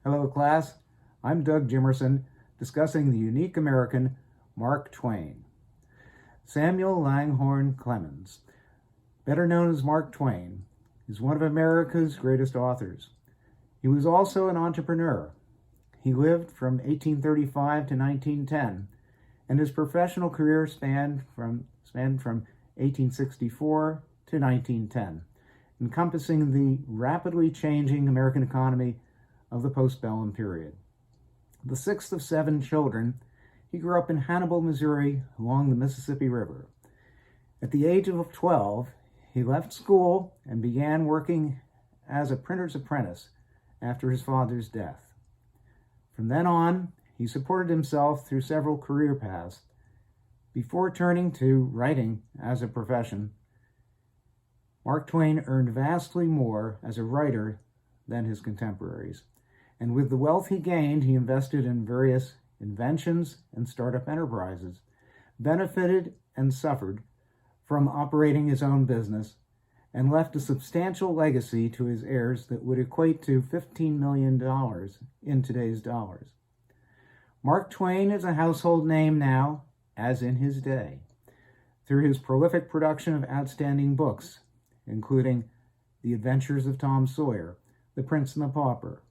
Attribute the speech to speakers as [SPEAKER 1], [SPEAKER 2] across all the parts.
[SPEAKER 1] Hello, class. I'm Doug Jimerson, discussing the unique American Mark Twain. Samuel Langhorne Clemens, better known as Mark Twain, is one of America's greatest authors. He was also an entrepreneur. He lived from 1835 to 1910, and his professional career spanned from 1864 to 1910, encompassing the rapidly changing American economy of the postbellum period. The sixth of 7 children, he grew up in Hannibal, Missouri, along the Mississippi River. At the age of 12, he left school and began working as a printer's apprentice after his father's death. From then on, he supported himself through several career paths before turning to writing as a profession. Mark Twain earned vastly more as a writer than his contemporaries, and with the wealth he gained, he invested in various inventions and startup enterprises, benefited and suffered from operating his own business, and left a substantial legacy to his heirs that would equate to $15 million in today's dollars. Mark Twain is a household name now, as in his day, through his prolific production of outstanding books, including The Adventures of Tom Sawyer, The Prince and the Pauper,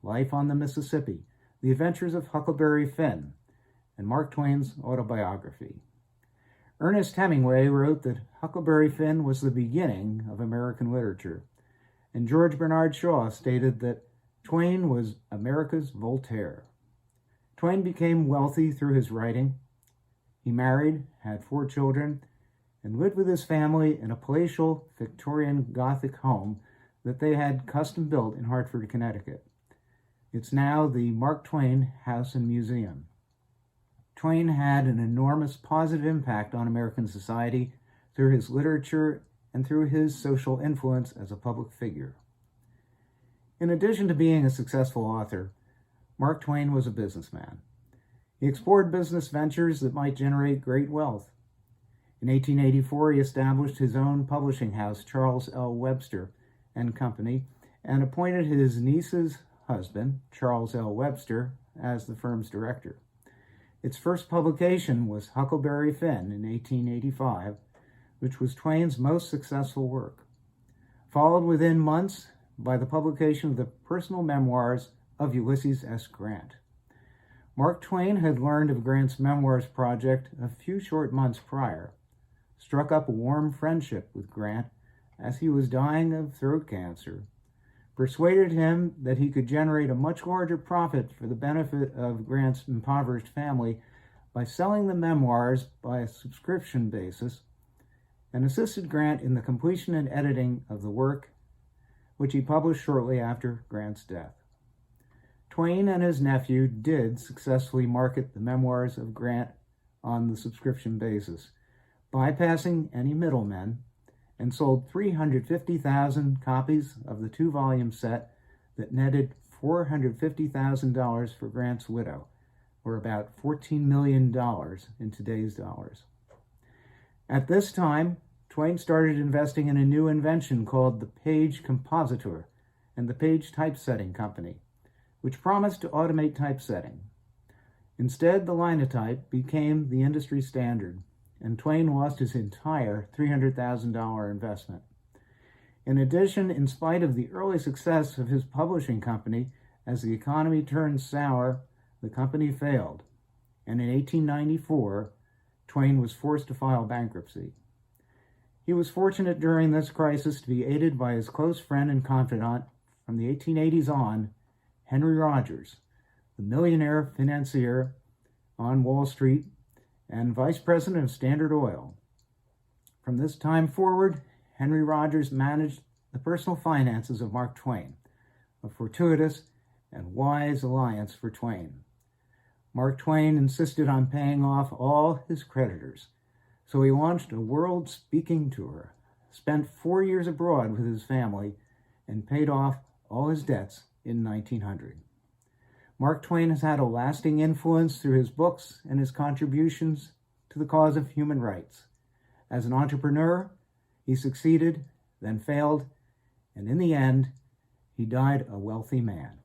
[SPEAKER 1] Life on the Mississippi, The Adventures of Huckleberry Finn, and Mark Twain's autobiography. Ernest Hemingway wrote that Huckleberry Finn was the beginning of American literature, and George Bernard Shaw stated that Twain was America's Voltaire. Twain became wealthy through his writing. He married, had 4 children, and lived with his family in a palatial Victorian Gothic home that they had custom built in Hartford, Connecticut. It's now the Mark Twain House and Museum. Twain had an enormous positive impact on American society through his literature and through his social influence as a public figure. In addition to being a successful author, Mark Twain was a businessman. He explored business ventures that might generate great wealth. In 1884, he established his own publishing house, Charles L. Webster and Company, and appointed his niece's husband, Charles L. Webster, as the firm's director. Its first publication was Huckleberry Finn in 1885, which was Twain's most successful work, followed within months by the publication of the personal memoirs of Ulysses S. Grant. Mark Twain had learned of Grant's memoirs project a few short months prior, struck up a warm friendship with Grant as he was dying of throat cancer, persuaded him that he could generate a much larger profit for the benefit of Grant's impoverished family by selling the memoirs by a subscription basis, and assisted Grant in the completion and editing of the work, which he published shortly after Grant's death. Twain and his nephew did successfully market the memoirs of Grant on the subscription basis, bypassing any middlemen, and sold 350,000 copies of the 2-volume set that netted $450,000 for Grant's widow, or about $14 million in today's dollars. At this time, Twain started investing in a new invention called the Page Compositor and the Page Typesetting Company, which promised to automate typesetting. Instead, the linotype became the industry standard, and Twain lost his entire $300,000 investment. In addition, in spite of the early success of his publishing company, as the economy turned sour, the company failed, and in 1894, Twain was forced to file bankruptcy. He was fortunate during this crisis to be aided by his close friend and confidant from the 1880s on, Henry Rogers, the millionaire financier on Wall Street and vice president of Standard Oil. From this time forward, Henry Rogers managed the personal finances of Mark Twain, a fortuitous and wise alliance for Twain. Mark Twain insisted on paying off all his creditors, so he launched a world speaking tour, spent 4 years abroad with his family, and paid off all his debts in 1900. Mark Twain has had a lasting influence through his books and his contributions to the cause of human rights. As an entrepreneur, he succeeded, then failed, and in the end, he died a wealthy man.